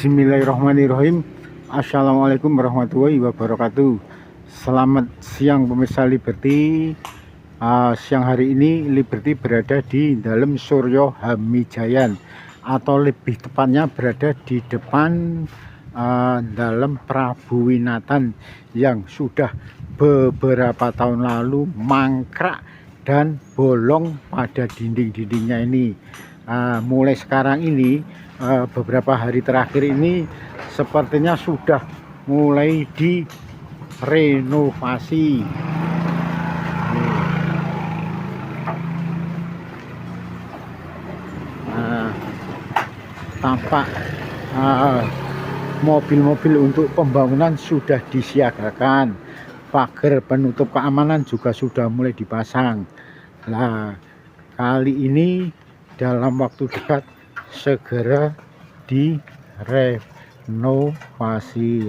Bismillahirrahmanirrahim. Assalamualaikum warahmatullahi wabarakatuh. Selamat siang pemirsa Liberty. Siang hari ini Liberty berada di dalam Suryo Hamijayan, atau lebih tepatnya berada di depan dalam Prabu Winatan yang sudah beberapa tahun lalu mangkrak dan bolong pada dinding-dindingnya ini. Mulai sekarang ini, beberapa hari terakhir ini sepertinya sudah mulai direnovasi. Tampak mobil-mobil untuk pembangunan sudah disiagakan, pagar penutup keamanan juga sudah mulai dipasang. Nah, kali ini dalam waktu dekat segera direnovasi.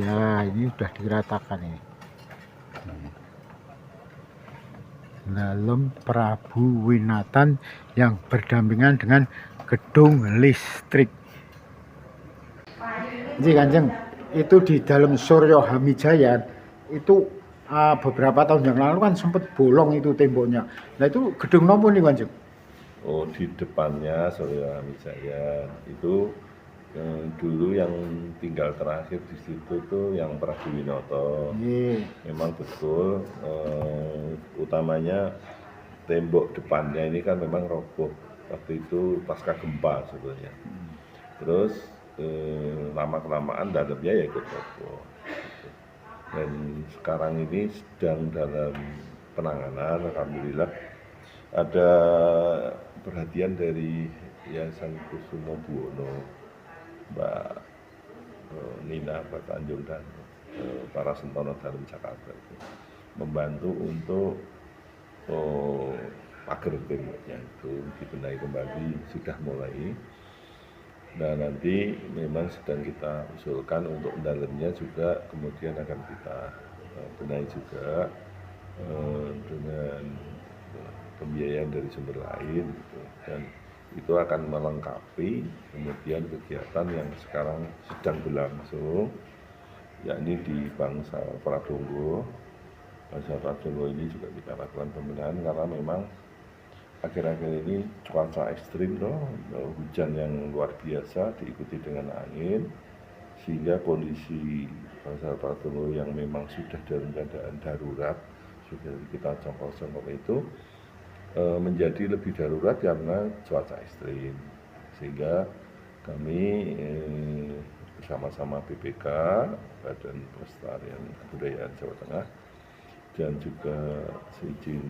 Ya, ini sudah diratakan ini. Dalam Prabu Winatan yang berdampingan dengan gedung listrik. Jadi Kanjeng, itu di dalam Suryo Hamijayan itu beberapa tahun yang lalu kan sempat bolong itu temboknya. Nah itu gedung nopo nih Kanjeng? Oh, di depannya Suryo Hamijayan itu dulu yang tinggal terakhir di situ tuh yang Prabu Winoto. Memang betul, utamanya tembok depannya ini kan memang roboh waktu itu pasca gempa sebetulnya. Terus lama-kelamaan dalamnya ya ikut roboh. Dan sekarang ini sedang dalam penanganan, alhamdulillah ada perhatian dari Yayasan Kusumo Buwono, Mbak Nina Mbak Tanjung dan para Sentono Dalam Jakarta itu membantu untuk pagar temboknya itu dibenahi kembali, sudah mulai. Nah nanti memang sedang kita usulkan untuk dalamnya juga kemudian akan kita benahi juga dengan pembiayaan dari sumber lain gitu. Dan itu akan melengkapi kemudian kegiatan yang sekarang sedang berlangsung, yakni di Bangsal Pradonggo. Bangsal Pradonggo ini juga kita lakukan pembenahan karena memang akhir-akhir ini cuaca ekstrim hujan yang luar biasa diikuti dengan angin, sehingga kondisi Bangsal Pradonggo yang memang sudah dalam keadaan darurat, sudah kita congkok-congkok itu menjadi lebih darurat karena cuaca ekstrim, sehingga kami bersama-sama BPK, Badan Pelestarian Kebudayaan Jawa Tengah, dan juga seizin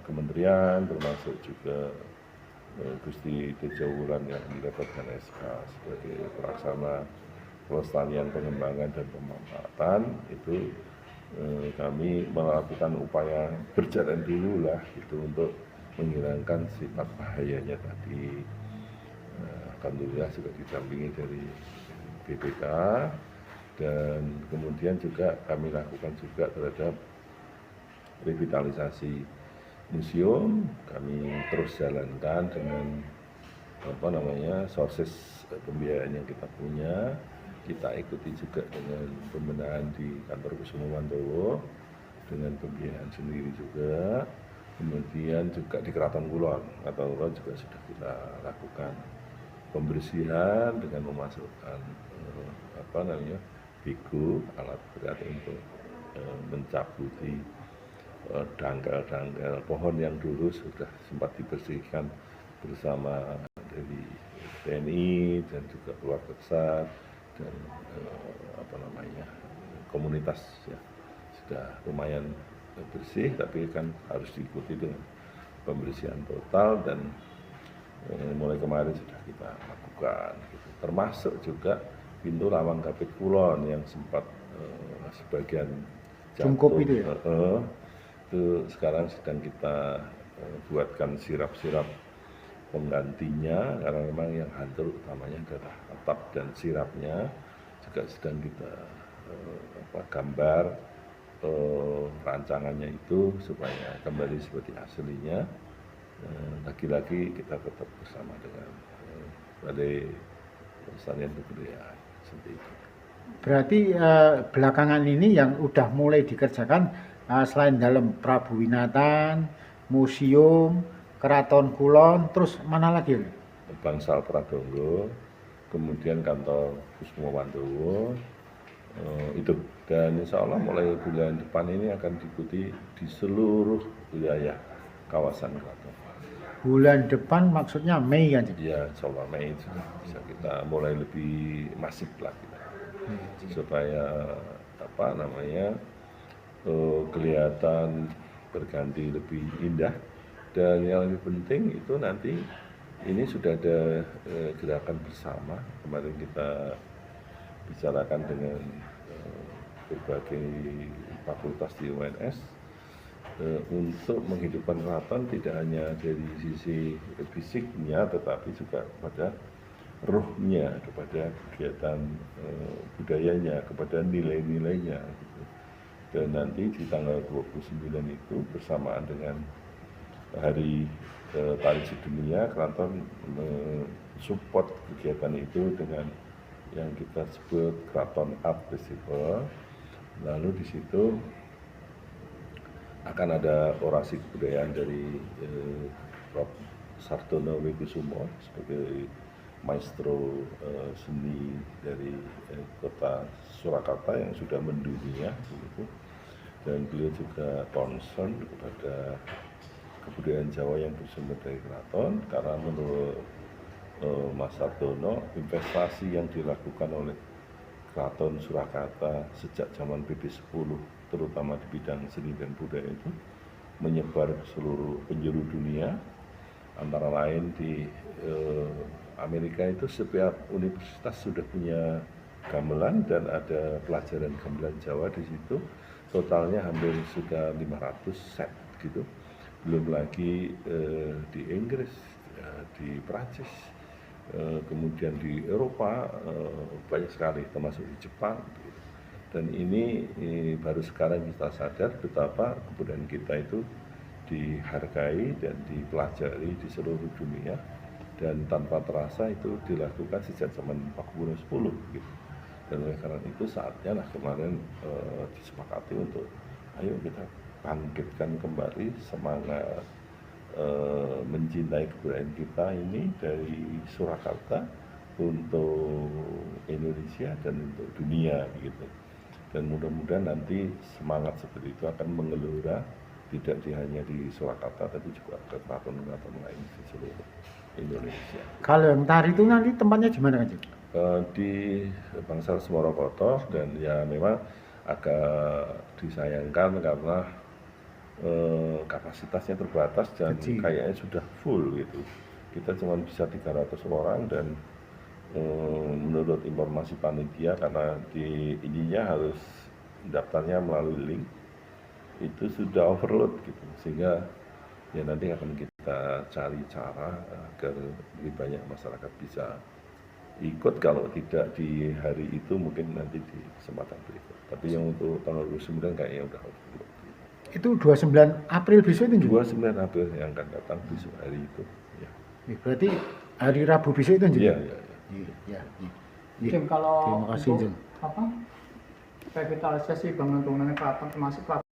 kementerian, termasuk juga Gusti Tejo Wulan yang mendapatkan SK sebagai pelaksana pelestarian, pengembangan dan pemanfaatan itu. Kami melakukan upaya berjalan dulu lah itu untuk menghilangkan sifat bahayanya tadi. Alhamdulillah juga didampingi dari BPK, dan kemudian juga kami lakukan juga terhadap revitalisasi museum. Kami terus jalankan dengan sources pembiayaan yang kita punya. Kita ikuti juga dengan pembenahan di kantor Kusumo Wandowo dengan pembiayaan sendiri juga. Kemudian juga di Keraton Kulon juga sudah kita lakukan pembersihan dengan memasukkan biku, alat berat untuk mencabuti dangkal-dangkal pohon yang dulu sudah sempat dibersihkan bersama dari TNI dan juga keluarga besar dan komunitas ya, sudah lumayan bersih, tapi kan harus diikuti dengan pembersihan total, dan mulai kemarin sudah kita lakukan gitu. Termasuk juga pintu lawang Kapit Kulon yang sempat sebagian jatuh itu, itu sekarang sedang kita buatkan sirap-sirap penggantinya, karena memang yang hancur utamanya adalah atap dan sirapnya. Juga sedang kita gambar rancangannya itu supaya kembali seperti aslinya. Lagi-lagi kita tetap bersama dengan Balai pelestarian kebudayaan seperti itu. Berarti belakangan ini yang udah mulai dikerjakan selain dalam Prabu Winatan, museum, Keraton Kulon, terus mana lagi? Bangsal Pradongo, kemudian kantor Kusmo Wandowo, itu. Dan insya Allah mulai bulan depan ini akan diikuti di seluruh wilayah kawasan keraton. Bulan depan maksudnya Mei kan? Ya, insya Allah Mei itu bisa kita mulai lebih masif lagi, supaya kelihatan berganti lebih indah. Dan yang lebih penting itu nanti ini sudah ada gerakan bersama, kemarin kita bicarakan dengan berbagai fakultas di UNS untuk menghidupkan keraton tidak hanya dari sisi fisiknya tetapi juga kepada ruhnya, kepada kegiatan budayanya, kepada nilai-nilainya gitu. Dan nanti di tanggal 29 itu bersamaan dengan Hari Tari Sedunia, keraton support kegiatan itu dengan yang kita sebut Keraton Art Festival. Lalu di situ akan ada orasi kebudayaan dari Prof. Sartono Wikusumo sebagai maestro seni dari kota Surakarta yang sudah mendunia begitu. Dan beliau juga concern kepada kebudayaan Jawa yang bersumber dari keraton, karena menurut Mas Sartono investasi yang dilakukan oleh Keraton Surakarta sejak zaman BD 10 terutama di bidang seni dan budaya itu menyebar ke seluruh penjuru dunia. Antara lain di Amerika itu setiap universitas sudah punya gamelan dan ada pelajaran gamelan Jawa di situ. Totalnya hampir sudah 500 set gitu. Belum lagi di Inggris, di Prancis, kemudian di Eropa banyak sekali, termasuk di Jepang. Dan ini baru sekarang kita sadar betapa kebudayaan kita itu dihargai dan dipelajari di seluruh dunia, dan tanpa terasa itu dilakukan sejak zaman Pakubuwono 10 gitu. Dan oleh karena itu saatnya lah kemarin disepakati untuk ayo kita bangkitkan kembali semangat mencintai kebudayaan kita ini dari Surakarta untuk Indonesia dan untuk dunia gitu. Dan mudah-mudahan nanti semangat seperti itu akan mengelura tidak hanya di Surakarta tapi juga ke keraton-keraton lain di seluruh Indonesia. Kalau yang tari itu nanti tempatnya di mana kan? Di Bangsal Semorokoto, dan ya memang agak disayangkan karena kapasitasnya terbatas dan kayaknya sudah full gitu. Kita cuma bisa 300 orang dan menurut informasi panitia karena di ininya harus daftarnya melalui link itu sudah overload gitu, sehingga ya nanti akan kita cari cara agar lebih banyak masyarakat bisa ikut. Kalau tidak di hari itu mungkin nanti di kesempatan berikut, tapi yang untuk tanggal 29 kayaknya udah overload. Itu 29 April besok itu juga? 29 April yang akan datang besok hari itu ya. Berarti hari Rabu besok itu juga? Iya. Jim, kalau terima kasih, untuk revitalisasi bangunan-bangunan keraton termasuk